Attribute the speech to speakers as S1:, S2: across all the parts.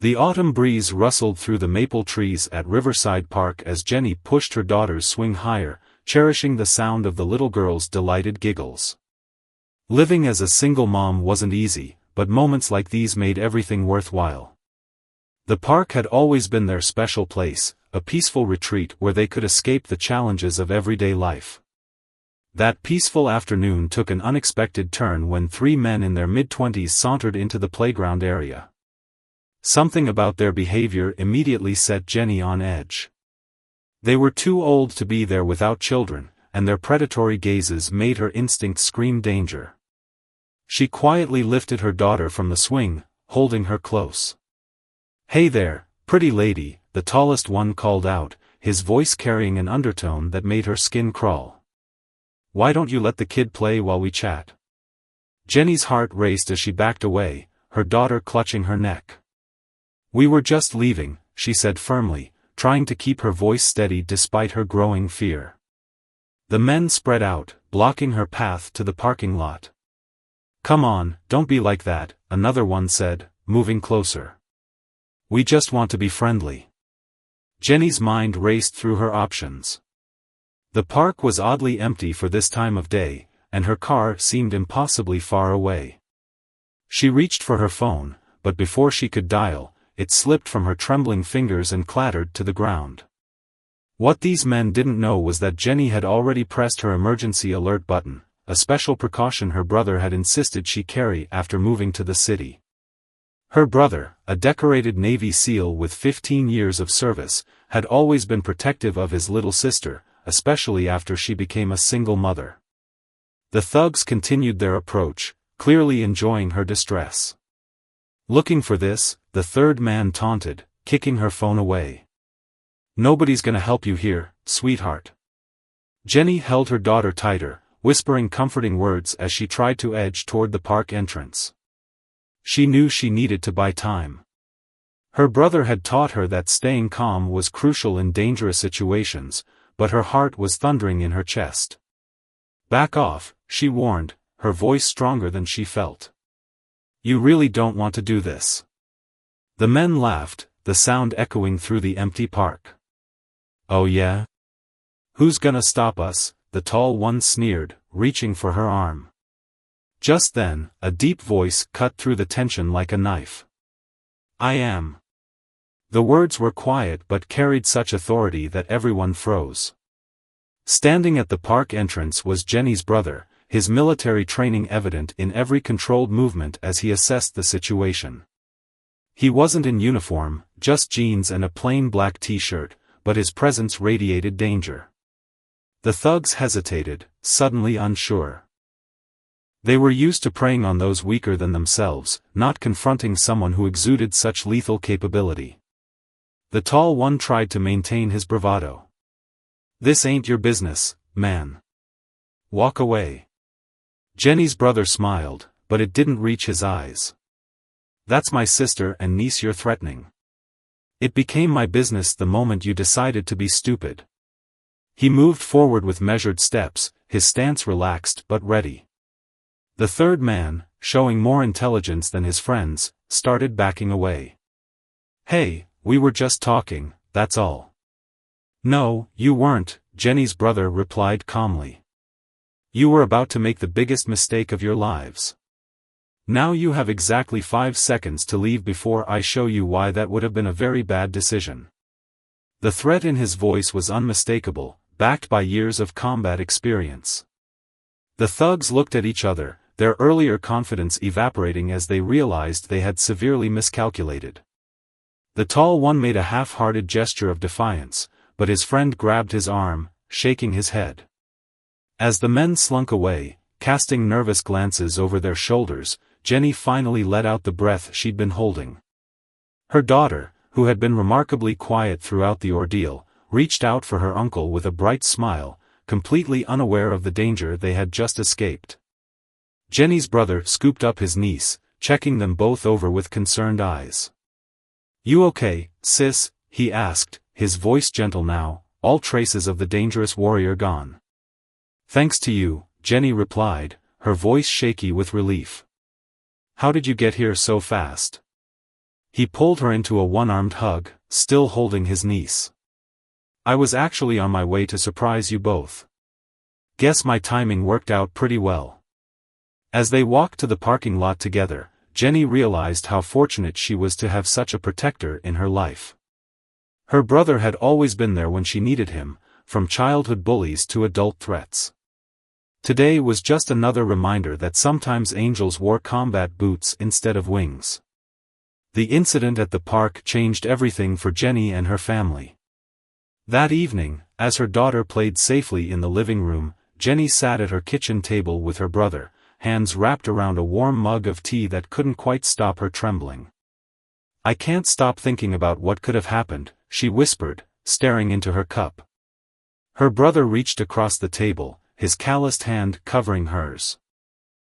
S1: The autumn breeze rustled through the maple trees at Riverside Park as Jenny pushed her daughter's swing higher, cherishing the sound of the little girl's delighted giggles. Living as a single mom wasn't easy, but moments like these made everything worthwhile. The park had always been their special place, a peaceful retreat where they could escape the challenges of everyday life. That peaceful afternoon took an unexpected turn when three men in their mid-20s sauntered into the playground area. Something about their behavior immediately set Jenny on edge. They were too old to be there without children, and their predatory gazes made her instinct scream danger. She quietly lifted her daughter from the swing, holding her close. "Hey there, pretty lady," the tallest one called out, his voice carrying an undertone that made her skin crawl. "Why don't you let the kid play while we chat?" Jenny's heart raced as she backed away, her daughter clutching her neck. "We were just leaving," she said firmly, trying to keep her voice steady despite her growing fear. The men spread out, blocking her path to the parking lot. "Come on, don't be like that," another one said, moving closer. "We just want to be friendly." Jenny's mind raced through her options. The park was oddly empty for this time of day, and her car seemed impossibly far away. She reached for her phone, but before she could dial, it slipped from her trembling fingers and clattered to the ground. What these men didn't know was that Jenny had already pressed her emergency alert button, a special precaution her brother had insisted she carry after moving to the city. Her brother, a decorated Navy SEAL with 15 years of service, had always been protective of his little sister, especially after she became a single mother. The thugs continued their approach, clearly enjoying her distress. "Looking for this?" the third man taunted, kicking her phone away. "Nobody's gonna help you here, sweetheart." Jenny held her daughter tighter, whispering comforting words as she tried to edge toward the park entrance. She knew she needed to buy time. Her brother had taught her that staying calm was crucial in dangerous situations, but her heart was thundering in her chest. "Back off," she warned, her voice stronger than she felt. "You really don't want to do this." The men laughed, the sound echoing through the empty park. "Oh yeah? Who's gonna stop us?" the tall one sneered, reaching for her arm. Just then, a deep voice cut through the tension like a knife. "I am." The words were quiet but carried such authority that everyone froze. Standing at the park entrance was Jenny's brother, his military training evident in every controlled movement as he assessed the situation. He wasn't in uniform, just jeans and a plain black t-shirt, but his presence radiated danger. The thugs hesitated, suddenly unsure. They were used to preying on those weaker than themselves, not confronting someone who exuded such lethal capability. The tall one tried to maintain his bravado. "This ain't your business, man. Walk away." Jenny's brother smiled, but it didn't reach his eyes. "That's my sister and niece you're threatening. It became my business the moment you decided to be stupid." He moved forward with measured steps, his stance relaxed but ready. The third man, showing more intelligence than his friends, started backing away. "Hey, we were just talking, that's all." "No, you weren't," Jenny's brother replied calmly. "You were about to make the biggest mistake of your lives. Now you have exactly 5 seconds to leave before I show you why that would have been a very bad decision." The threat in his voice was unmistakable, backed by years of combat experience. The thugs looked at each other, their earlier confidence evaporating as they realized they had severely miscalculated. The tall one made a half-hearted gesture of defiance, but his friend grabbed his arm, shaking his head. As the men slunk away, casting nervous glances over their shoulders, Jenny finally let out the breath she'd been holding. Her daughter, who had been remarkably quiet throughout the ordeal, reached out for her uncle with a bright smile, completely unaware of the danger they had just escaped. Jenny's brother scooped up his niece, checking them both over with concerned eyes. "You okay, sis?" he asked, his voice gentle now, all traces of the dangerous warrior gone. "Thanks to you," Jenny replied, her voice shaky with relief. "How did you get here so fast?" He pulled her into a one-armed hug, still holding his niece. I was actually on my way to surprise you both. Guess my timing worked out pretty well. As they walked to the parking lot together, Jenny realized how fortunate she was to have such a protector in her life. Her brother had always been there when she needed him, from childhood bullies to adult threats. Today was just another reminder that sometimes angels wore combat boots instead of wings. The incident at the park changed everything for Jenny and her family. That evening, as her daughter played safely in the living room, Jenny sat at her kitchen table with her brother, hands wrapped around a warm mug of tea that couldn't quite stop her trembling. I can't stop thinking about what could have happened, she whispered, staring into her cup. Her brother reached across the table, his calloused hand covering hers.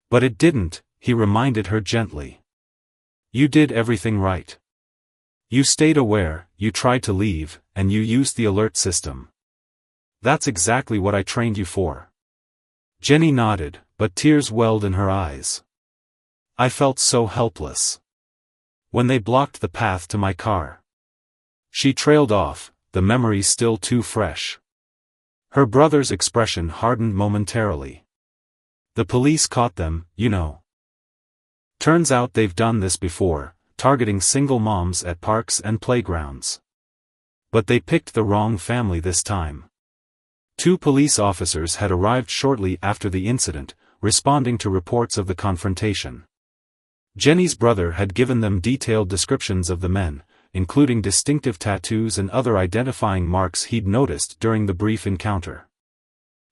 S1: But it didn't, he reminded her gently. You did everything right. You stayed aware, you tried to leave, and you used the alert system. That's exactly what I trained you for. Jenny nodded, but tears welled in her eyes. I felt so helpless. When they blocked the path to my car. She trailed off, the memory still too fresh. Her brother's expression hardened momentarily. The police caught them, you know. Turns out they've done this before, targeting single moms at parks and playgrounds. But they picked the wrong family this time. 2 police officers had arrived shortly after the incident, responding to reports of the confrontation. Jenny's brother had given them detailed descriptions of the men, including distinctive tattoos and other identifying marks he'd noticed during the brief encounter.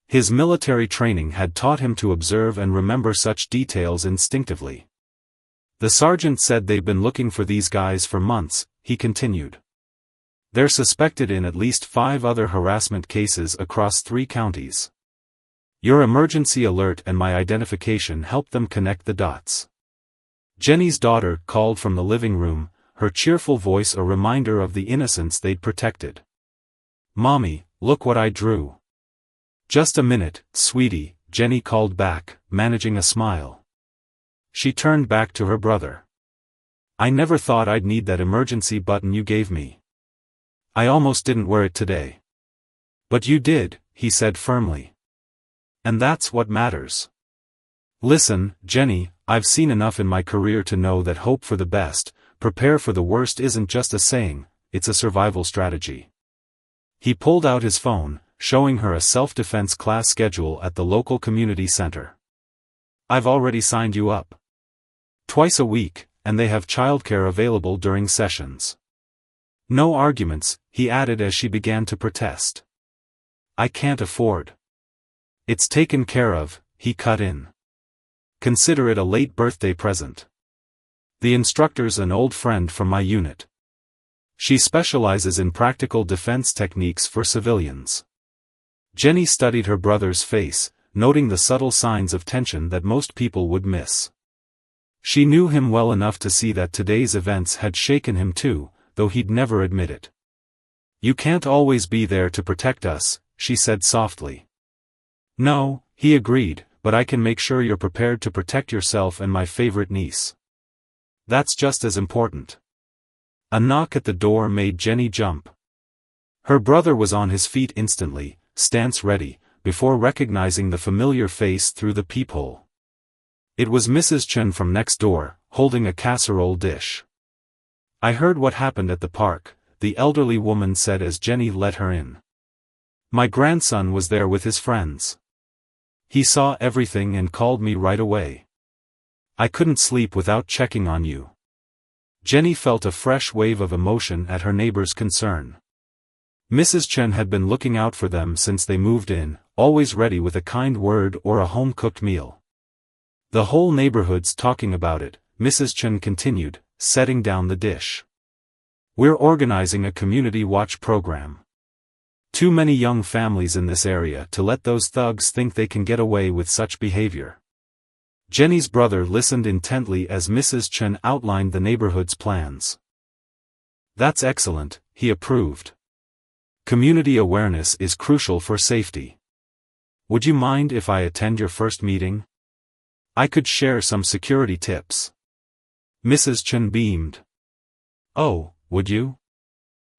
S1: His military training had taught him to observe and remember such details instinctively. The sergeant said they've been looking for these guys for months, he continued. They're suspected in at least 5 other harassment cases across 3 counties. Your emergency alert and my identification helped them connect the dots. Jenny's daughter called from the living room, her cheerful voice a reminder of the innocence they'd protected. Mommy, look what I drew. Just a minute, sweetie, Jenny called back, managing a smile. She turned back to her brother. I never thought I'd need that emergency button you gave me. I almost didn't wear it today. But you did, he said firmly. And that's what matters. Listen, Jenny, I've seen enough in my career to know that hope for the best, prepare for the worst isn't just a saying, it's a survival strategy. He pulled out his phone, showing her a self-defense class schedule at the local community center. I've already signed you up. Twice a week, and they have childcare available during sessions. No arguments, he added as she began to protest. I can't afford. It's taken care of, he cut in. Consider it a late birthday present. The instructor's an old friend from my unit. She specializes in practical defense techniques for civilians. Jenny studied her brother's face, noting the subtle signs of tension that most people would miss. She knew him well enough to see that today's events had shaken him too, though he'd never admit it. You can't always be there to protect us, she said softly. No, he agreed, but I can make sure you're prepared to protect yourself and my favorite niece. That's just as important. A knock at the door made Jenny jump. Her brother was on his feet instantly, stance ready, before recognizing the familiar face through the peephole. It was Mrs. Chen from next door, holding a casserole dish. I heard what happened at the park, the elderly woman said as Jenny let her in. My grandson was there with his friends. He saw everything and called me right away. I couldn't sleep without checking on you. Jenny felt a fresh wave of emotion at her neighbor's concern. Mrs. Chen had been looking out for them since they moved in, always ready with a kind word or a home-cooked meal. The whole neighborhood's talking about it, Mrs. Chen continued, setting down the dish. We're organizing a community watch program. Too many young families in this area to let those thugs think they can get away with such behavior. Jenny's brother listened intently as Mrs. Chen outlined the neighborhood's plans. That's excellent, he approved. Community awareness is crucial for safety. Would you mind if I attend your first meeting? I could share some security tips. Mrs. Chen beamed. Oh, would you?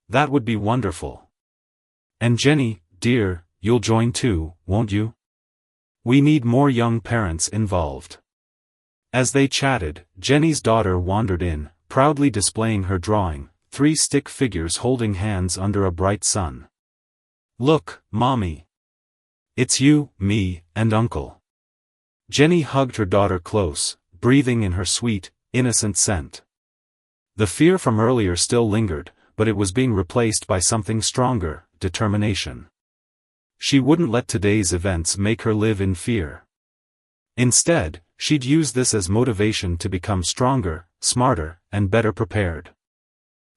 S1: That would be wonderful. And Jenny, dear, you'll join too, won't you? We need more young parents involved. As they chatted, Jenny's daughter wandered in, proudly displaying her drawing, 3 stick figures holding hands under a bright sun. Look, Mommy. It's you, me, and Uncle. Jenny hugged her daughter close, breathing in her sweet, innocent scent. The fear from earlier still lingered, but it was being replaced by something stronger, determination. She wouldn't let today's events make her live in fear. Instead, she'd use this as motivation to become stronger, smarter, and better prepared.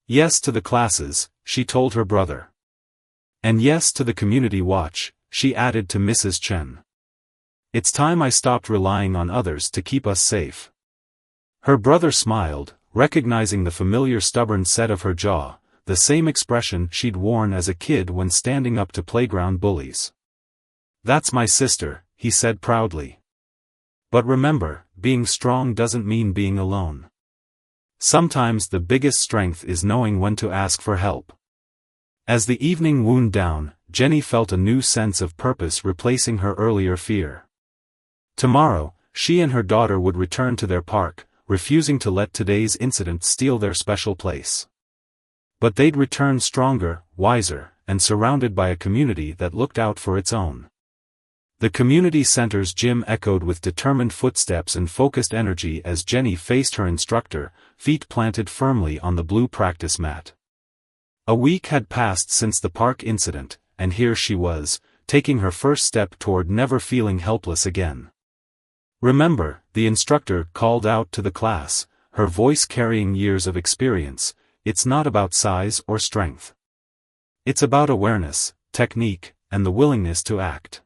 S1: Yes to the classes, she told her brother. And yes to the community watch, she added to Mrs. Chen. It's time I stopped relying on others to keep us safe. Her brother smiled, recognizing the familiar stubborn set of her jaw, the same expression she'd worn as a kid when standing up to playground bullies. That's my sister, he said proudly. But remember, being strong doesn't mean being alone. Sometimes the biggest strength is knowing when to ask for help. As the evening wound down, Jenny felt a new sense of purpose replacing her earlier fear. Tomorrow, she and her daughter would return to their park, refusing to let today's incident steal their special place. But they'd return stronger, wiser, and surrounded by a community that looked out for its own. The community center's gym echoed with determined footsteps and focused energy as Jenny faced her instructor, feet planted firmly on the blue practice mat. A week had passed since the park incident, and here she was, taking her first step toward never feeling helpless again. Remember, the instructor called out to the class, her voice carrying years of experience, it's not about size or strength. It's about awareness, technique, and the willingness to act.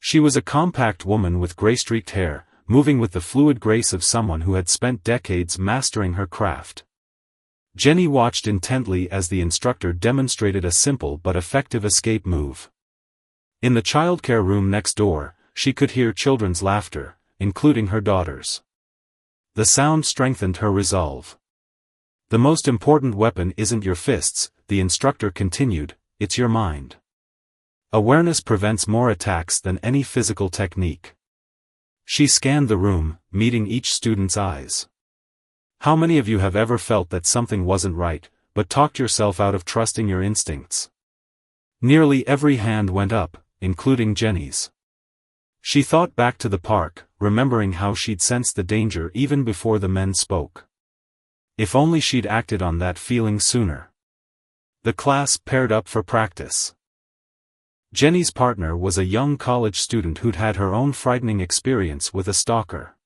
S1: She was a compact woman with gray-streaked hair, moving with the fluid grace of someone who had spent decades mastering her craft. Jenny watched intently as the instructor demonstrated a simple but effective escape move. In the childcare room next door, she could hear children's laughter, including her daughter's. The sound strengthened her resolve. The most important weapon isn't your fists, the instructor continued, it's your mind. Awareness prevents more attacks than any physical technique. She scanned the room, meeting each student's eyes. How many of you have ever felt that something wasn't right, but talked yourself out of trusting your instincts? Nearly every hand went up, including Jenny's. She thought back to the park, remembering how she'd sensed the danger even before the men spoke. If only she'd acted on that feeling sooner. The class paired up for practice. Jenny's partner was a young college student who'd had her own frightening experience with a stalker.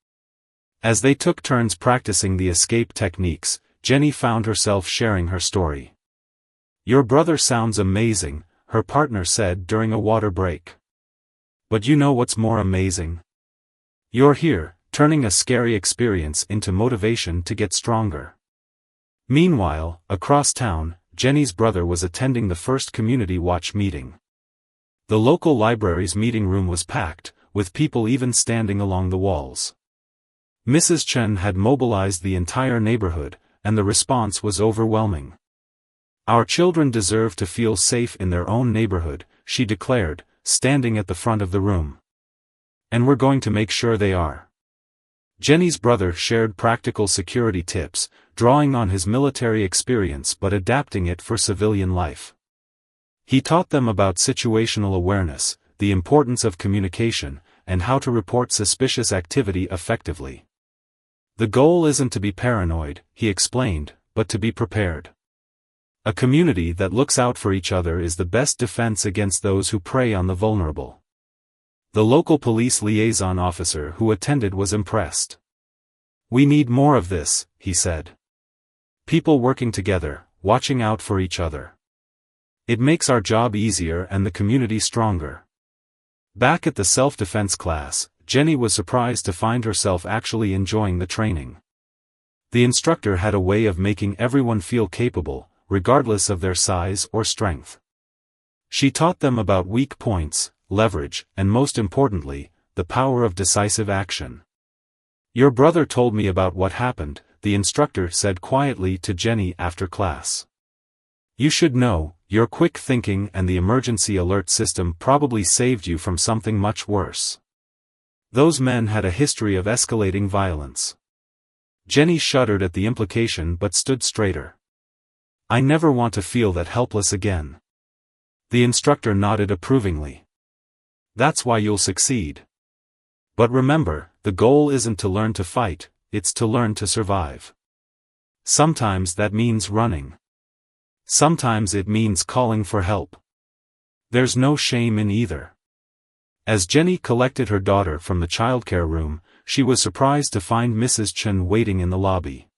S1: As they took turns practicing the escape techniques, Jenny found herself sharing her story. Your brother sounds amazing, her partner said during a water break. But you know what's more amazing? You're here, turning a scary experience into motivation to get stronger. Meanwhile, across town, Jenny's brother was attending the first community watch meeting. The local library's meeting room was packed, with people even standing along the walls. Mrs. Chen had mobilized the entire neighborhood, and the response was overwhelming. Our children deserve to feel safe in their own neighborhood, she declared, standing at the front of the room. And we're going to make sure they are. Jenny's brother shared practical security tips, drawing on his military experience but adapting it for civilian life. He taught them about situational awareness, the importance of communication, and how to report suspicious activity effectively. The goal isn't to be paranoid, he explained, but to be prepared. A community that looks out for each other is the best defense against those who prey on the vulnerable. The local police liaison officer who attended was impressed. We need more of this, he said. People working together, watching out for each other. It makes our job easier and the community stronger. Back at the self-defense class, Jenny was surprised to find herself actually enjoying the training. The instructor had a way of making everyone feel capable, regardless of their size or strength. She taught them about weak points, leverage, and most importantly, the power of decisive action. Your brother told me about what happened, the instructor said quietly to Jenny after class. You should know, your quick thinking and the emergency alert system probably saved you from something much worse. Those men had a history of escalating violence. Jenny shuddered at the implication but stood straighter. I never want to feel that helpless again. The instructor nodded approvingly. That's why you'll succeed. But remember, the goal isn't to learn to fight, it's to learn to survive. Sometimes that means running. Sometimes it means calling for help. There's no shame in either. As Jenny collected her daughter from the childcare room, she was surprised to find Mrs. Chen waiting in the lobby.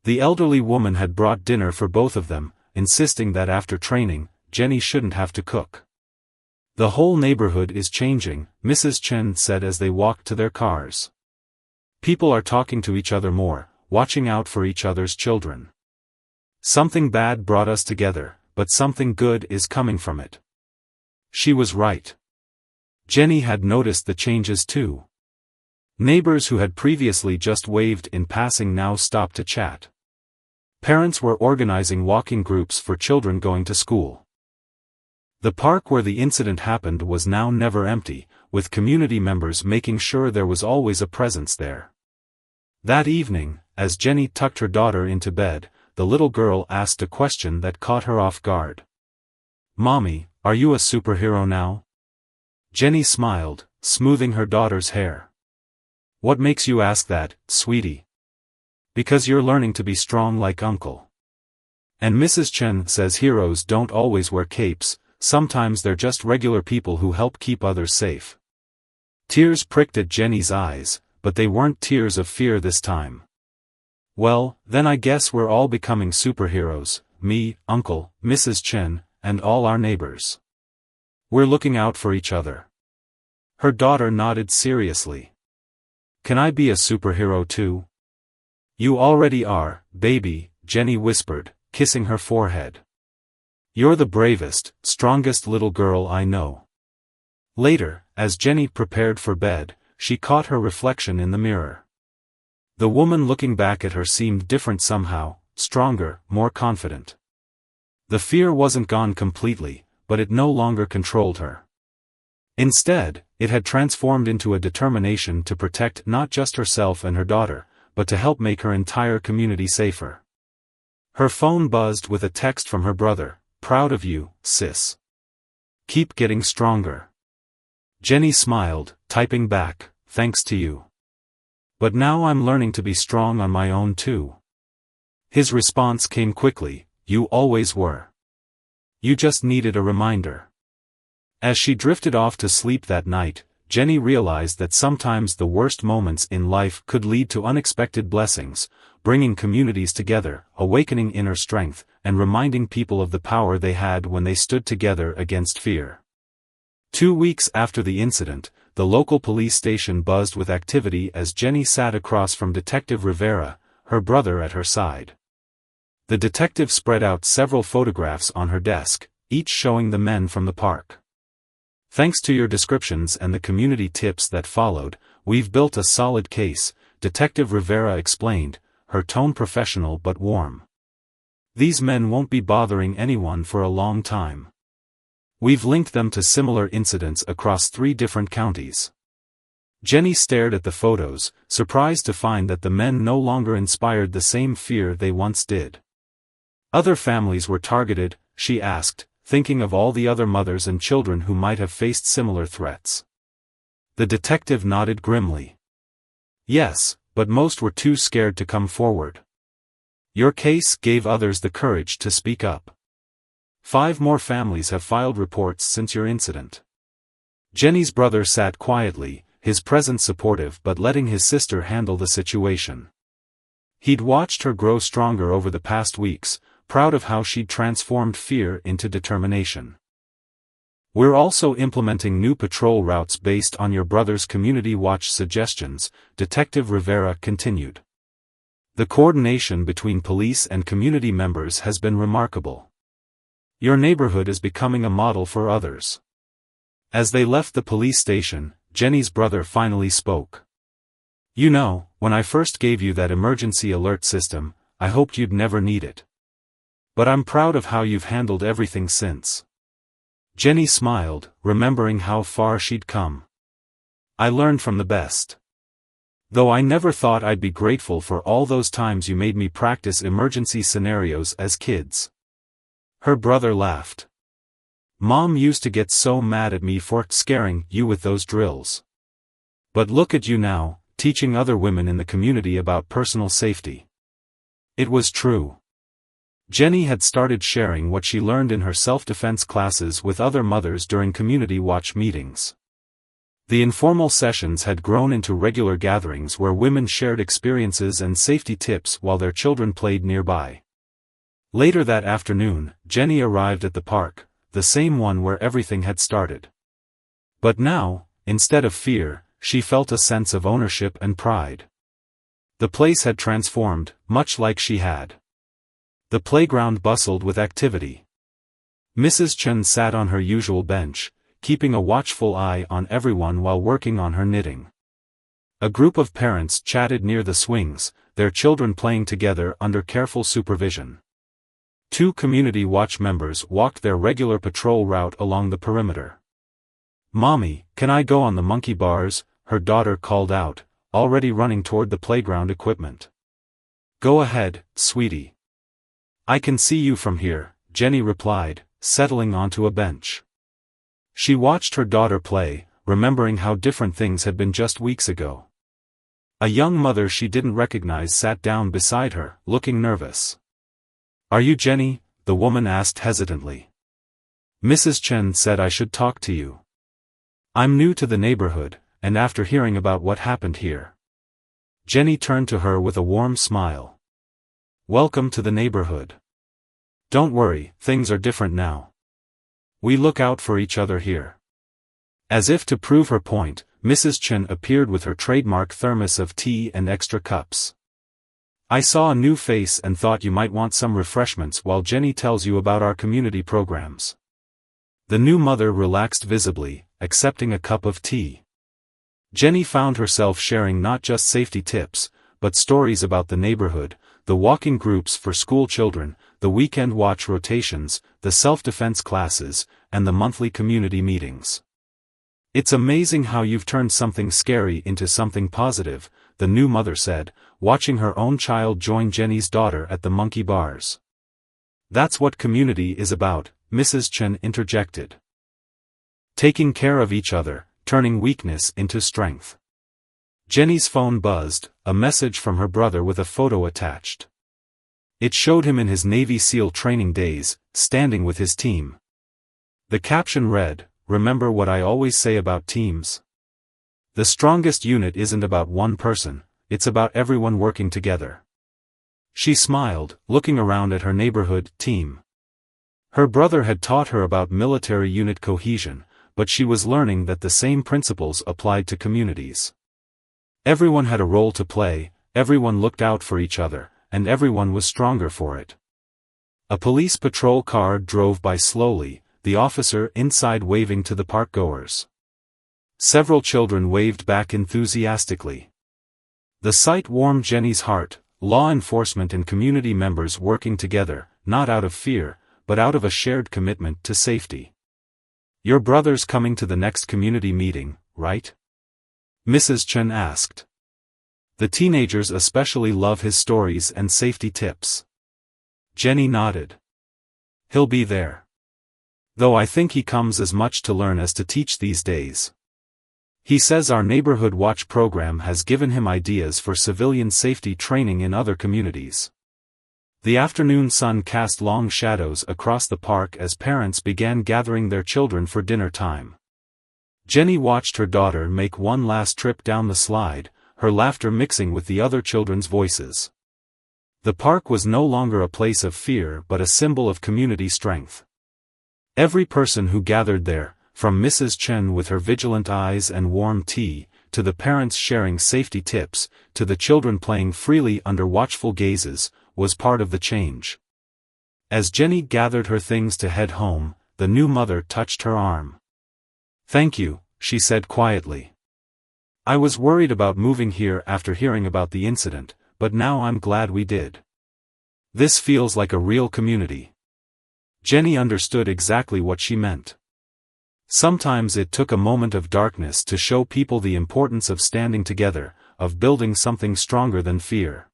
S1: The elderly woman had brought dinner for both of them, insisting that after training, Jenny shouldn't have to cook. The whole neighborhood is changing, Mrs. Chen said as they walked to their cars. People are talking to each other more, watching out for each other's children. Something bad brought us together, but something good is coming from it. She was right. Jenny had noticed the changes too. Neighbors who had previously just waved in passing now stopped to chat. Parents were organizing walking groups for children going to school. The park where the incident happened was now never empty, with community members making sure there was always a presence there. That evening, as Jenny tucked her daughter into bed, the little girl asked a question that caught her off guard. Mommy, are you a superhero now? Jenny smiled, smoothing her daughter's hair. What makes you ask that, sweetie? Because you're learning to be strong like Uncle. And Mrs. Chen says heroes don't always wear capes, sometimes they're just regular people who help keep others safe. Tears pricked at Jenny's eyes, but they weren't tears of fear this time. Well, then I guess we're all becoming superheroes, me, Uncle, Mrs. Chen, and all our neighbors. We're looking out for each other. Her daughter nodded seriously. Can I be a superhero too? You already are, baby, Jenny whispered, kissing her forehead. You're the bravest, strongest little girl I know. Later, as Jenny prepared for bed, she caught her reflection in the mirror. The woman looking back at her seemed different somehow, stronger, more confident. The fear wasn't gone completely, but it no longer controlled her. Instead, it had transformed into a determination to protect not just herself and her daughter, but to help make her entire community safer. Her phone buzzed with a text from her brother. Proud of you, sis. Keep getting stronger. Jenny smiled, typing back, thanks to you. But now I'm learning to be strong on my own too. His response came quickly, you always were. You just needed a reminder. As she drifted off to sleep that night, Jenny realized that sometimes the worst moments in life could lead to unexpected blessings, bringing communities together, awakening inner strength, and reminding people of the power they had when they stood together against fear. 2 weeks after the incident, the local police station buzzed with activity as Jenny sat across from Detective Rivera, her brother at her side. The detective spread out several photographs on her desk, each showing the men from the park. Thanks to your descriptions and the community tips that followed, we've built a solid case, Detective Rivera explained, her tone professional but warm. These men won't be bothering anyone for a long time. We've linked them to similar incidents across 3 different counties. Jenny stared at the photos, surprised to find that the men no longer inspired the same fear they once did. Other families were targeted, she asked, thinking of all the other mothers and children who might have faced similar threats. The detective nodded grimly. Yes, but most were too scared to come forward. Your case gave others the courage to speak up. 5 more families have filed reports since your incident. Jenny's brother sat quietly, his presence supportive but letting his sister handle the situation. He'd watched her grow stronger over the past weeks, proud of how she'd transformed fear into determination. We're also implementing new patrol routes based on your brother's community watch suggestions, Detective Rivera continued. The coordination between police and community members has been remarkable. Your neighborhood is becoming a model for others. As they left the police station, Jenny's brother finally spoke. You know, when I first gave you that emergency alert system, I hoped you'd never need it. But I'm proud of how you've handled everything since." Jenny smiled, remembering how far she'd come. "I learned from the best. Though I never thought I'd be grateful for all those times you made me practice emergency scenarios as kids." Her brother laughed. "Mom used to get so mad at me for scaring you with those drills. But look at you now, teaching other women in the community about personal safety." It was true. Jenny had started sharing what she learned in her self-defense classes with other mothers during community watch meetings. The informal sessions had grown into regular gatherings where women shared experiences and safety tips while their children played nearby. Later that afternoon, Jenny arrived at the park, the same one where everything had started. But now, instead of fear, she felt a sense of ownership and pride. The place had transformed, much like she had. The playground bustled with activity. Mrs. Chen sat on her usual bench, keeping a watchful eye on everyone while working on her knitting. A group of parents chatted near the swings, their children playing together under careful supervision. 2 community watch members walked their regular patrol route along the perimeter. "Mommy, can I go on the monkey bars?" her daughter called out, already running toward the playground equipment. "Go ahead, sweetie. I can see you from here," Jenny replied, settling onto a bench. She watched her daughter play, remembering how different things had been just weeks ago. A young mother she didn't recognize sat down beside her, looking nervous. "Are you Jenny?" the woman asked hesitantly. "Mrs. Chen said I should talk to you. I'm new to the neighborhood, and after hearing about what happened here." Jenny turned to her with a warm smile. "Welcome to the neighborhood. Don't worry, things are different now. We look out for each other here." As if to prove her point, Mrs. Chen appeared with her trademark thermos of tea and extra cups. "I saw a new face and thought you might want some refreshments while Jenny tells you about our community programs." The new mother relaxed visibly, accepting a cup of tea. Jenny found herself sharing not just safety tips, but stories about the neighborhood, the walking groups for school children, the weekend watch rotations, the self-defense classes, and the monthly community meetings. "It's amazing how you've turned something scary into something positive," the new mother said, watching her own child join Jenny's daughter at the monkey bars. "That's what community is about," Mrs. Chen interjected. "Taking care of each other, turning weakness into strength." Jenny's phone buzzed, a message from her brother with a photo attached. It showed him in his Navy SEAL training days, standing with his team. The caption read, "Remember what I always say about teams? The strongest unit isn't about one person, it's about everyone working together." She smiled, looking around at her neighborhood team. Her brother had taught her about military unit cohesion, but she was learning that the same principles applied to communities. Everyone had a role to play, everyone looked out for each other, and everyone was stronger for it. A police patrol car drove by slowly, the officer inside waving to the park-goers. Several children waved back enthusiastically. The sight warmed Jenny's heart, law enforcement and community members working together, not out of fear, but out of a shared commitment to safety. "Your brother's coming to the next community meeting, right?" Mrs. Chen asked. "The teenagers especially love his stories and safety tips." Jenny nodded. "He'll be there. Though I think he comes as much to learn as to teach these days. He says our neighborhood watch program has given him ideas for civilian safety training in other communities." The afternoon sun cast long shadows across the park as parents began gathering their children for dinner time. Jenny watched her daughter make one last trip down the slide, her laughter mixing with the other children's voices. The park was no longer a place of fear but a symbol of community strength. Every person who gathered there, from Mrs. Chen with her vigilant eyes and warm tea, to the parents sharing safety tips, to the children playing freely under watchful gazes, was part of the change. As Jenny gathered her things to head home, the new mother touched her arm. "Thank you," she said quietly. I was worried about moving here after hearing about the incident, but now I'm glad we did. This feels like a real community." Jenny understood exactly what she meant. Sometimes it took a moment of darkness to show people the importance of standing together, of building something stronger than fear.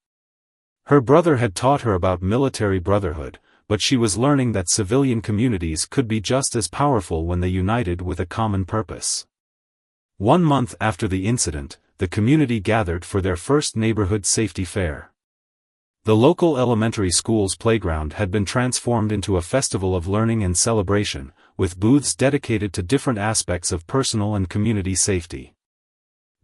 S1: Her brother had taught her about military brotherhood, but she was learning that civilian communities could be just as powerful when they united with a common purpose. 1 month after the incident, the community gathered for their first neighborhood safety fair. The local elementary school's playground had been transformed into a festival of learning and celebration, with booths dedicated to different aspects of personal and community safety.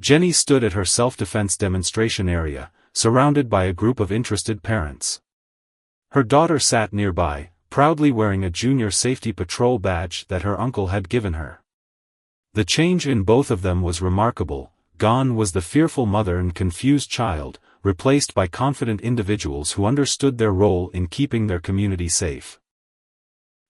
S1: Jenny stood at her self-defense demonstration area, surrounded by a group of interested parents. Her daughter sat nearby, proudly wearing a junior safety patrol badge that her uncle had given her. The change in both of them was remarkable. Gone was the fearful mother and confused child, replaced by confident individuals who understood their role in keeping their community safe.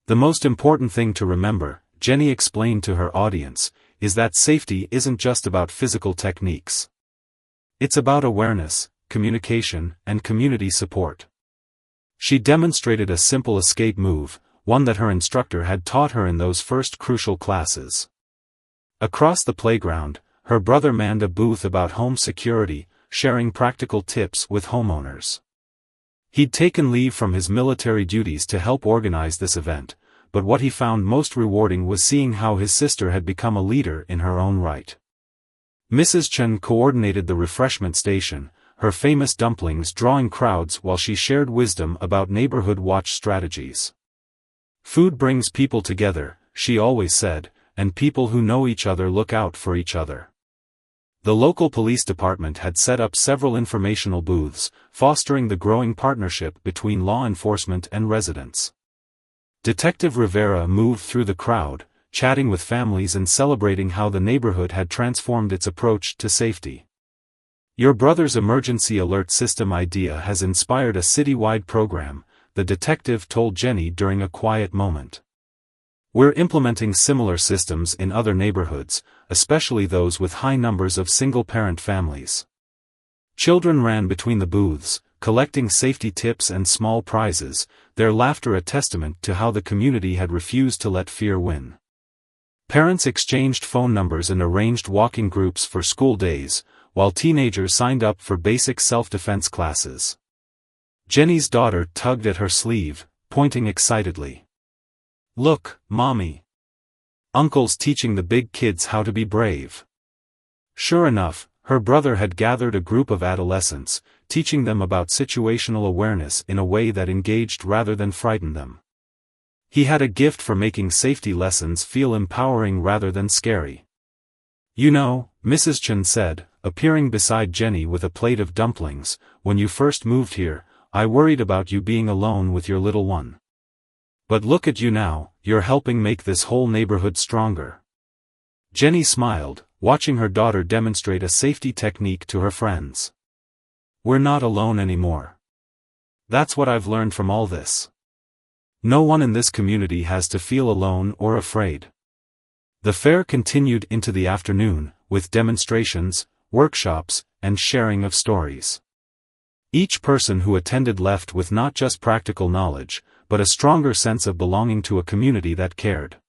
S1: "The most important thing to remember," Jenny explained to her audience, "is that safety isn't just about physical techniques. It's about awareness, communication, and community support." She demonstrated a simple escape move, one that her instructor had taught her in those first crucial classes. Across the playground, her brother manned a booth about home security, sharing practical tips with homeowners. He'd taken leave from his military duties to help organize this event, but what he found most rewarding was seeing how his sister had become a leader in her own right. Mrs. Chen coordinated the refreshment station, her famous dumplings drawing crowds while she shared wisdom about neighborhood watch strategies. "Food brings people together," she always said, "and people who know each other look out for each other." The local police department had set up several informational booths, fostering the growing partnership between law enforcement and residents. Detective Rivera moved through the crowd, chatting with families and celebrating how the neighborhood had transformed its approach to safety. "Your brother's emergency alert system idea has inspired a citywide program," the detective told Jenny during a quiet moment. "We're implementing similar systems in other neighborhoods, especially those with high numbers of single-parent families." Children ran between the booths, collecting safety tips and small prizes, their laughter a testament to how the community had refused to let fear win. Parents exchanged phone numbers and arranged walking groups for school days, while teenagers signed up for basic self-defense classes. Jenny's daughter tugged at her sleeve, pointing excitedly. "Look, Mommy. Uncle's teaching the big kids how to be brave." Sure enough, her brother had gathered a group of adolescents, teaching them about situational awareness in a way that engaged rather than frightened them. He had a gift for making safety lessons feel empowering rather than scary. "You know," Mrs. Chen said, appearing beside Jenny with a plate of dumplings, "when you first moved here, I worried about you being alone with your little one. But look at you now, you're helping make this whole neighborhood stronger." Jenny smiled, watching her daughter demonstrate a safety technique to her friends. "We're not alone anymore. That's what I've learned from all this. No one in this community has to feel alone or afraid." The fair continued into the afternoon, with demonstrations, workshops, and sharing of stories. Each person who attended left with not just practical knowledge, but a stronger sense of belonging to a community that cared.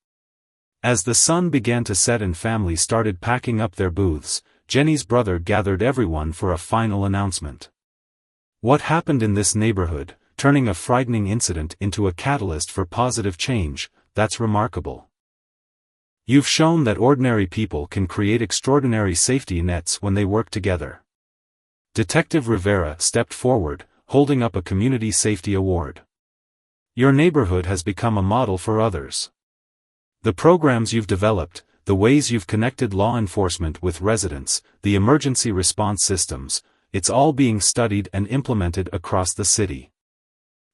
S1: As the sun began to set and families started packing up their booths, Jenny's brother gathered everyone for a final announcement. "What happened in this neighborhood, turning a frightening incident into a catalyst for positive change, that's remarkable. You've shown that ordinary people can create extraordinary safety nets when they work together." Detective Rivera stepped forward, holding up a community safety award. "Your neighborhood has become a model for others. The programs you've developed, the ways you've connected law enforcement with residents, the emergency response systems, it's all being studied and implemented across the city."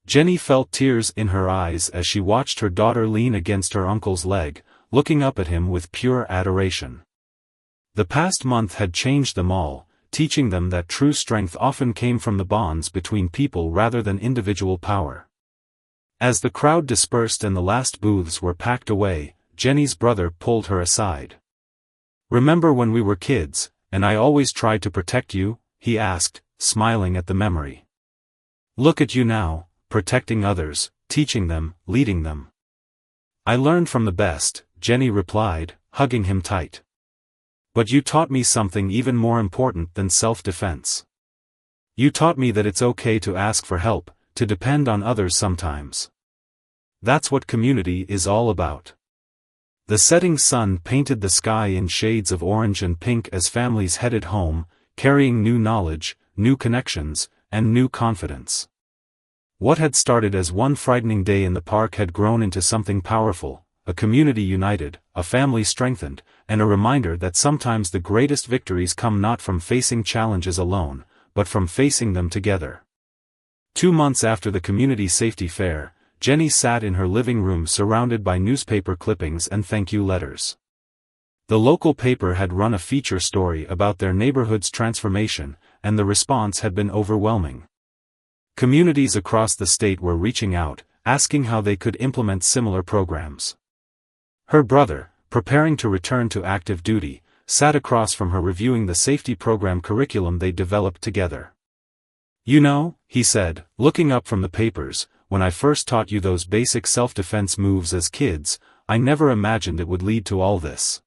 S1: Jenny felt tears in her eyes as she watched her daughter lean against her uncle's leg, looking up at him with pure adoration. The past month had changed them all, teaching them that true strength often came from the bonds between people rather than individual power. As the crowd dispersed and the last booths were packed away, Jenny's brother pulled her aside. "Remember when we were kids, and I always tried to protect you?" he asked, smiling at the memory. "Look at you now, protecting others, teaching them, leading them." "I learned from the best," Jenny replied, hugging him tight. "But you taught me something even more important than self-defense. You taught me that it's okay to ask for help, to depend on others sometimes. That's what community is all about." The setting sun painted the sky in shades of orange and pink as families headed home, carrying new knowledge, new connections, and new confidence. What had started as one frightening day in the park had grown into something powerful, a community united, a family strengthened, and a reminder that sometimes the greatest victories come not from facing challenges alone, but from facing them together. 2 months after the community safety fair, Jenny sat in her living room surrounded by newspaper clippings and thank-you letters. The local paper had run a feature story about their neighborhood's transformation, and the response had been overwhelming. Communities across the state were reaching out, asking how they could implement similar programs. Her brother, preparing to return to active duty, sat across from her reviewing the safety program curriculum they developed together. "You know," he said, looking up from the papers, "when I first taught you those basic self-defense moves as kids, I never imagined it would lead to all this."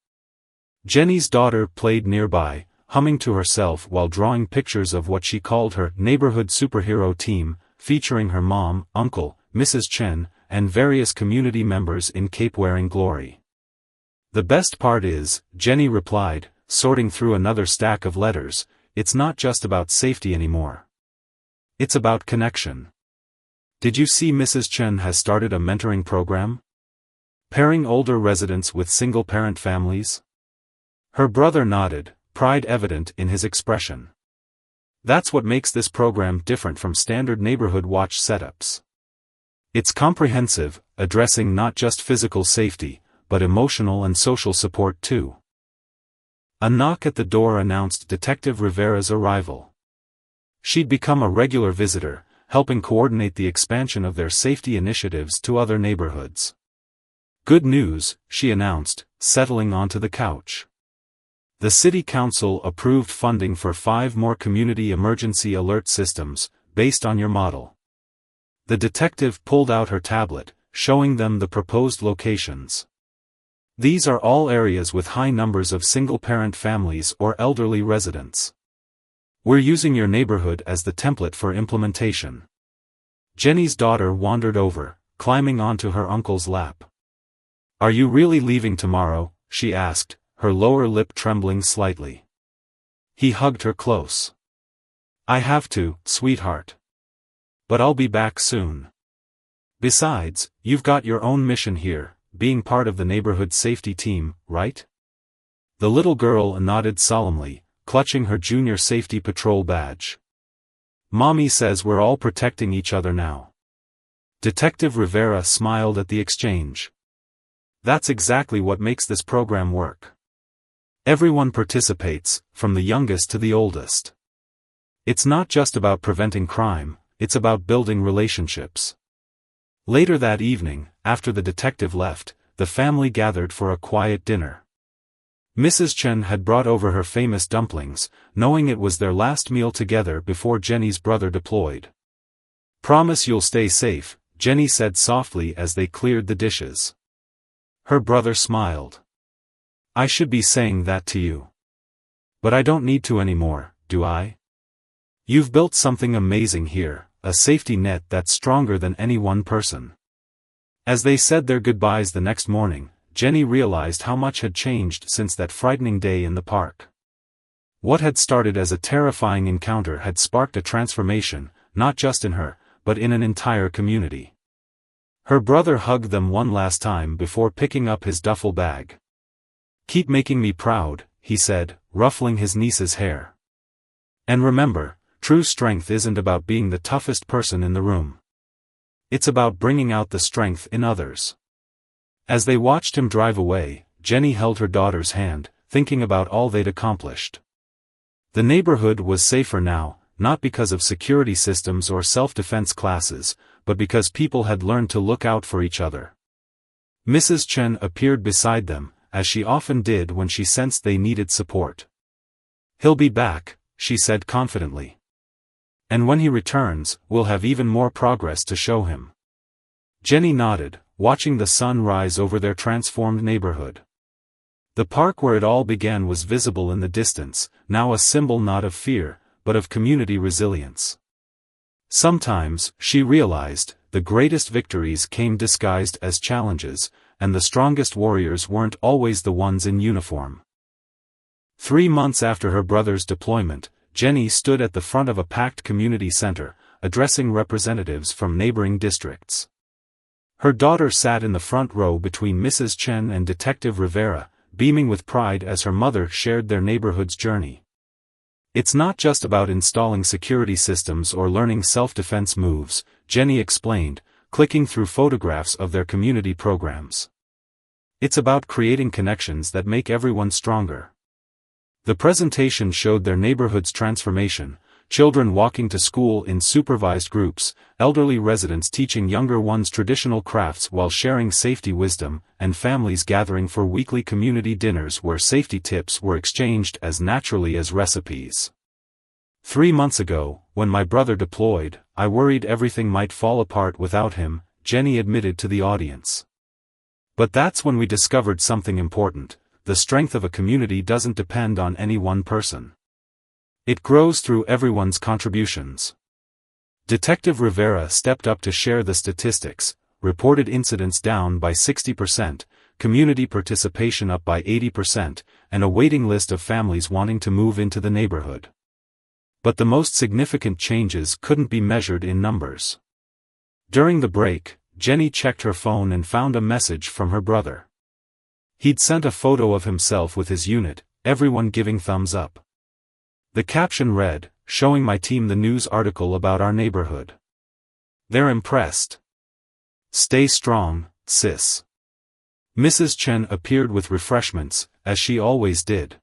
S1: Jenny's daughter played nearby, humming to herself while drawing pictures of what she called her neighborhood superhero team, featuring her mom, uncle, Mrs. Chen, and various community members in cape-wearing glory. "The best part is," Jenny replied, sorting through another stack of letters, "it's not just about safety anymore. It's about connection. Did you see Mrs. Chen has started a mentoring program? Pairing older residents with single-parent families?" Her brother nodded, pride evident in his expression. "That's what makes this program different from standard neighborhood watch setups. It's comprehensive, addressing not just physical safety, but emotional and social support too." A knock at the door announced Detective Rivera's arrival. She'd become a regular visitor, helping coordinate the expansion of their safety initiatives to other neighborhoods. "Good news," she announced, settling onto the couch. "The City Council approved funding for 5 more community emergency alert systems, based on your model." The detective pulled out her tablet, showing them the proposed locations. "These are all areas with high numbers of single-parent families or elderly residents. We're using your neighborhood as the template for implementation." Jenny's daughter wandered over, climbing onto her uncle's lap. "Are you really leaving tomorrow?" she asked, her lower lip trembling slightly. He hugged her close. "I have to, sweetheart. But I'll be back soon. Besides, you've got your own mission here, being part of the neighborhood safety team, right?" The little girl nodded solemnly, clutching her junior safety patrol badge. "Mommy says we're all protecting each other now." Detective Rivera smiled at the exchange. "That's exactly what makes this program work. Everyone participates, from the youngest to the oldest. It's not just about preventing crime, it's about building relationships." Later that evening, after the detective left, the family gathered for a quiet dinner. Mrs. Chen had brought over her famous dumplings, knowing it was their last meal together before Jenny's brother deployed. "Promise you'll stay safe," Jenny said softly as they cleared the dishes. Her brother smiled. "I should be saying that to you. But I don't need to anymore, do I? You've built something amazing here, a safety net that's stronger than any one person." As they said their goodbyes the next morning, Jenny realized how much had changed since that frightening day in the park. What had started as a terrifying encounter had sparked a transformation, not just in her, but in an entire community. Her brother hugged them one last time before picking up his duffel bag. "Keep making me proud," he said, ruffling his niece's hair. "And remember, true strength isn't about being the toughest person in the room. It's about bringing out the strength in others." As they watched him drive away, Jenny held her daughter's hand, thinking about all they'd accomplished. The neighborhood was safer now, not because of security systems or self-defense classes, but because people had learned to look out for each other. Mrs. Chen appeared beside them, as she often did when she sensed they needed support. "He'll be back," she said confidently. "And when he returns, we'll have even more progress to show him." Jenny nodded, watching the sun rise over their transformed neighborhood. The park where it all began was visible in the distance, now a symbol not of fear, but of community resilience. Sometimes, she realized, the greatest victories came disguised as challenges, and the strongest warriors weren't always the ones in uniform. 3 months after her brother's deployment, Jenny stood at the front of a packed community center, addressing representatives from neighboring districts. Her daughter sat in the front row between Mrs. Chen and Detective Rivera, beaming with pride as her mother shared their neighborhood's journey. "It's not just about installing security systems or learning self-defense moves," Jenny explained, clicking through photographs of their community programs. "It's about creating connections that make everyone stronger." The presentation showed their neighborhood's transformation: children walking to school in supervised groups, elderly residents teaching younger ones traditional crafts while sharing safety wisdom, and families gathering for weekly community dinners where safety tips were exchanged as naturally as recipes. "3 months ago, when my brother deployed, I worried everything might fall apart without him," Jenny admitted to the audience. "But that's when we discovered something important: the strength of a community doesn't depend on any one person. It grows through everyone's contributions." Detective Rivera stepped up to share the statistics: reported incidents down by 60%, community participation up by 80%, and a waiting list of families wanting to move into the neighborhood. But the most significant changes couldn't be measured in numbers. During the break, Jenny checked her phone and found a message from her brother. He'd sent a photo of himself with his unit, everyone giving thumbs up. The caption read, "Showing my team the news article about our neighborhood. They're impressed. Stay strong, sis." Mrs. Chen appeared with refreshments, as she always did.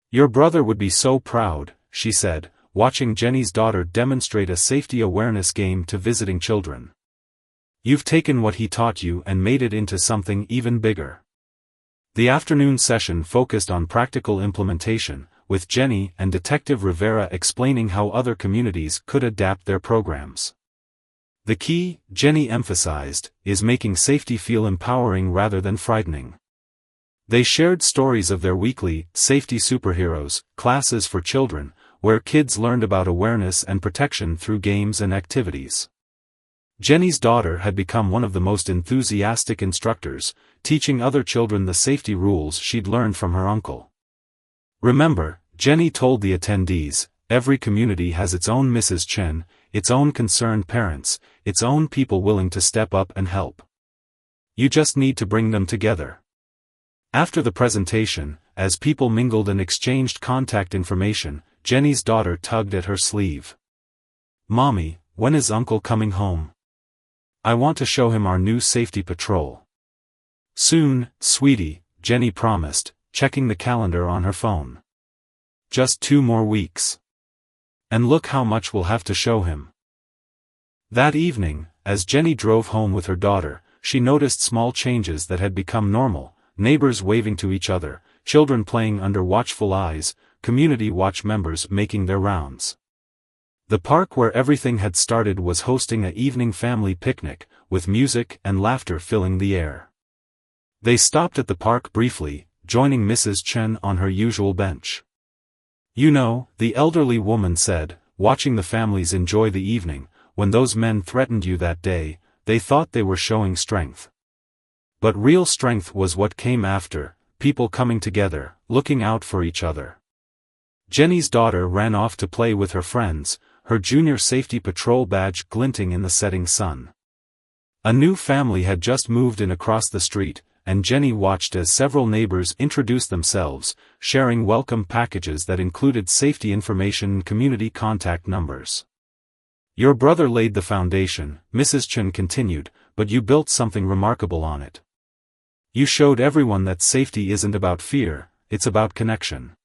S1: "Your brother would be so proud," she said, watching Jenny's daughter demonstrate a safety awareness game to visiting children. "You've taken what he taught you and made it into something even bigger." The afternoon session focused on practical implementation, with Jenny and Detective Rivera explaining how other communities could adapt their programs. "The key," Jenny emphasized, "is making safety feel empowering rather than frightening." They shared stories of their weekly safety superheroes classes for children, where kids learned about awareness and protection through games and activities. Jenny's daughter had become one of the most enthusiastic instructors, teaching other children the safety rules she'd learned from her uncle. "Remember," Jenny told the attendees, "every community has its own Mrs. Chen, its own concerned parents, its own people willing to step up and help. You just need to bring them together." After the presentation, as people mingled and exchanged contact information, Jenny's daughter tugged at her sleeve. "Mommy, when is Uncle coming home? I want to show him our new safety patrol." "Soon, sweetie," Jenny promised, checking the calendar on her phone. "Just 2 more weeks. And look how much we'll have to show him." That evening, as Jenny drove home with her daughter, she noticed small changes that had become normal: neighbors waving to each other, children playing under watchful eyes, community watch members making their rounds. The park where everything had started was hosting an evening family picnic, with music and laughter filling the air. They stopped at the park briefly, joining Mrs. Chen on her usual bench. "You know," the elderly woman said, watching the families enjoy the evening, "when those men threatened you that day, they thought they were showing strength. But real strength was what came after, people coming together, looking out for each other." Jenny's daughter ran off to play with her friends, her junior safety patrol badge glinting in the setting sun. A new family had just moved in across the street, and Jenny watched as several neighbors introduced themselves, sharing welcome packages that included safety information and community contact numbers. "Your brother laid the foundation," Mrs. Chen continued, "but you built something remarkable on it. You showed everyone that safety isn't about fear, it's about connection."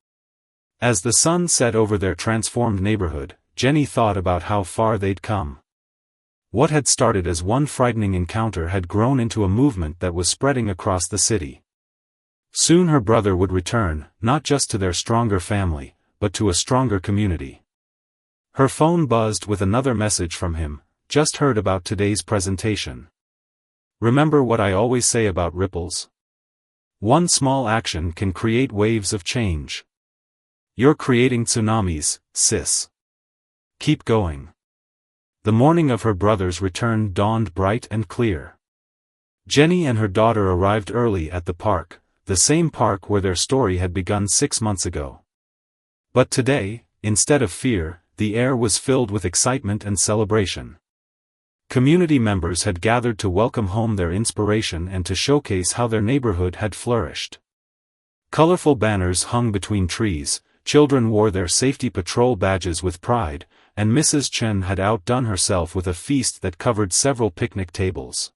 S1: As the sun set over their transformed neighborhood, Jenny thought about how far they'd come. What had started as one frightening encounter had grown into a movement that was spreading across the city. Soon her brother would return, not just to their stronger family, but to a stronger community. Her phone buzzed with another message from him. Just heard about today's presentation. Remember what I always say about ripples? One small action can create waves of change. You're creating tsunamis, sis. Keep going. The morning of her brother's return dawned bright and clear. Jenny and her daughter arrived early at the park, the same park where their story had begun 6 months ago. But today, instead of fear, the air was filled with excitement and celebration. Community members had gathered to welcome home their inspiration and to showcase how their neighborhood had flourished. Colorful banners hung between trees, children wore their safety patrol badges with pride, and Mrs. Chen had outdone herself with a feast that covered several picnic tables.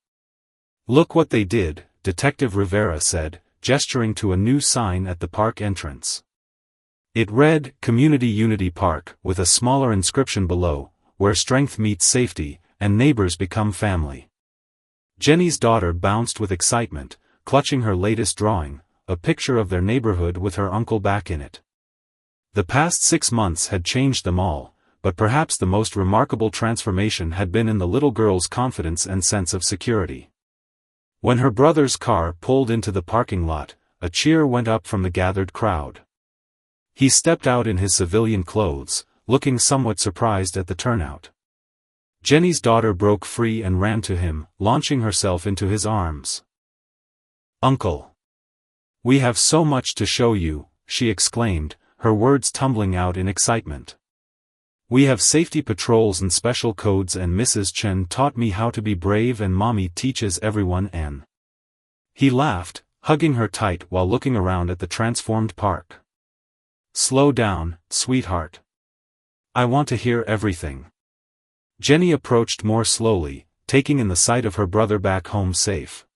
S1: "Look what they did," Detective Rivera said, gesturing to a new sign at the park entrance. It read, "Community Unity Park," with a smaller inscription below, "Where strength meets safety, and neighbors become family." Jenny's daughter bounced with excitement, clutching her latest drawing, a picture of their neighborhood with her uncle back in it. The past 6 months had changed them all, but perhaps the most remarkable transformation had been in the little girl's confidence and sense of security. When her brother's car pulled into the parking lot, a cheer went up from the gathered crowd. He stepped out in his civilian clothes, looking somewhat surprised at the turnout. Jenny's daughter broke free and ran to him, launching herself into his arms. "Uncle! We have so much to show you," she exclaimed, her words tumbling out in excitement. "We have safety patrols and special codes, and Mrs. Chen taught me how to be brave, and Mommy teaches everyone." And he laughed, hugging her tight while looking around at the transformed park. "Slow down, sweetheart. I want to hear everything." Jenny approached more slowly, taking in the sight of her brother back home safe.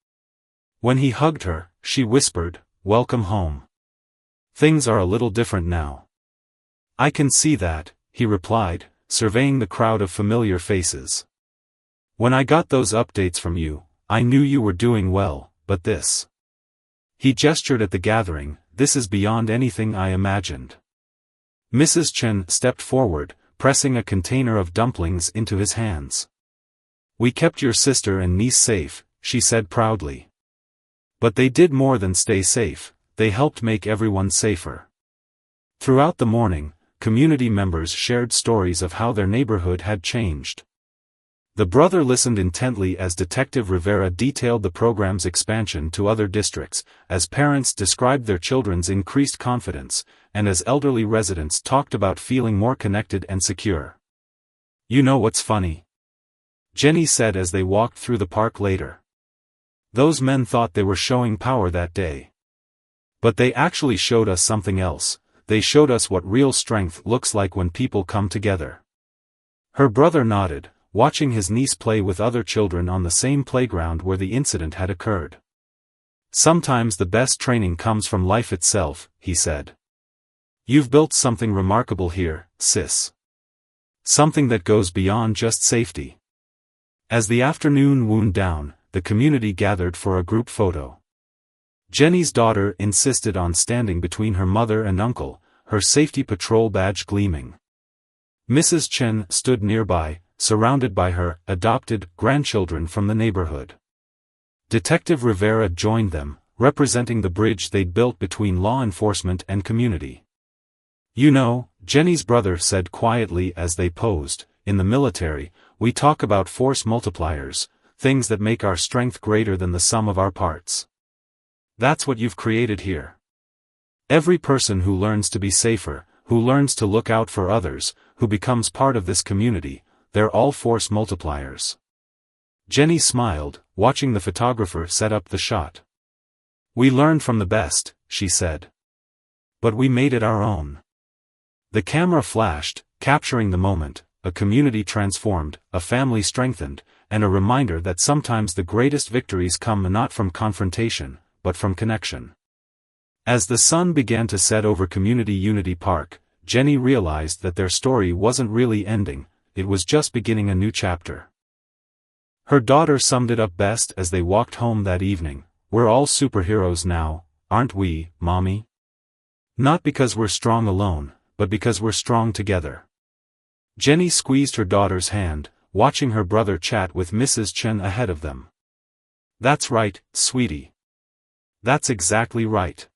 S1: When he hugged her, she whispered, "Welcome home. Things are a little different now." "I can see that," he replied, surveying the crowd of familiar faces. "When I got those updates from you, I knew you were doing well, but this..." He gestured at the gathering, "This is beyond anything I imagined." Mrs. Chen stepped forward, pressing a container of dumplings into his hands. "We kept your sister and niece safe," she said proudly. "But they did more than stay safe, they helped make everyone safer." Throughout the morning, community members shared stories of how their neighborhood had changed. The brother listened intently as Detective Rivera detailed the program's expansion to other districts, as parents described their children's increased confidence, and as elderly residents talked about feeling more connected and secure. "You know what's funny?" Jenny said as they walked through the park later. "Those men thought they were showing power that day. But they actually showed us something else. They showed us what real strength looks like when people come together." Her brother nodded, watching his niece play with other children on the same playground where the incident had occurred. "Sometimes the best training comes from life itself," he said. "You've built something remarkable here, sis. Something that goes beyond just safety." As the afternoon wound down, the community gathered for a group photo. Jenny's daughter insisted on standing between her mother and uncle, her safety patrol badge gleaming. Mrs. Chen stood nearby, surrounded by her adopted grandchildren from the neighborhood. Detective Rivera joined them, representing the bridge they'd built between law enforcement and community. "You know," Jenny's brother said quietly as they posed, "in the military, we talk about force multipliers, things that make our strength greater than the sum of our parts. That's what you've created here. Every person who learns to be safer, who learns to look out for others, who becomes part of this community, they're all force multipliers." Jenny smiled, watching the photographer set up the shot. "We learned from the best," she said. "But we made it our own." The camera flashed, capturing the moment, a community transformed, a family strengthened, and a reminder that sometimes the greatest victories come not from confrontation, but from connection. As the sun began to set over Community Unity Park, Jenny realized that their story wasn't really ending, it was just beginning a new chapter. Her daughter summed it up best as they walked home that evening. "We're all superheroes now, aren't we, Mommy? Not because we're strong alone, but because we're strong together." Jenny squeezed her daughter's hand, watching her brother chat with Mrs. Chen ahead of them. "That's right, sweetie. That's exactly right.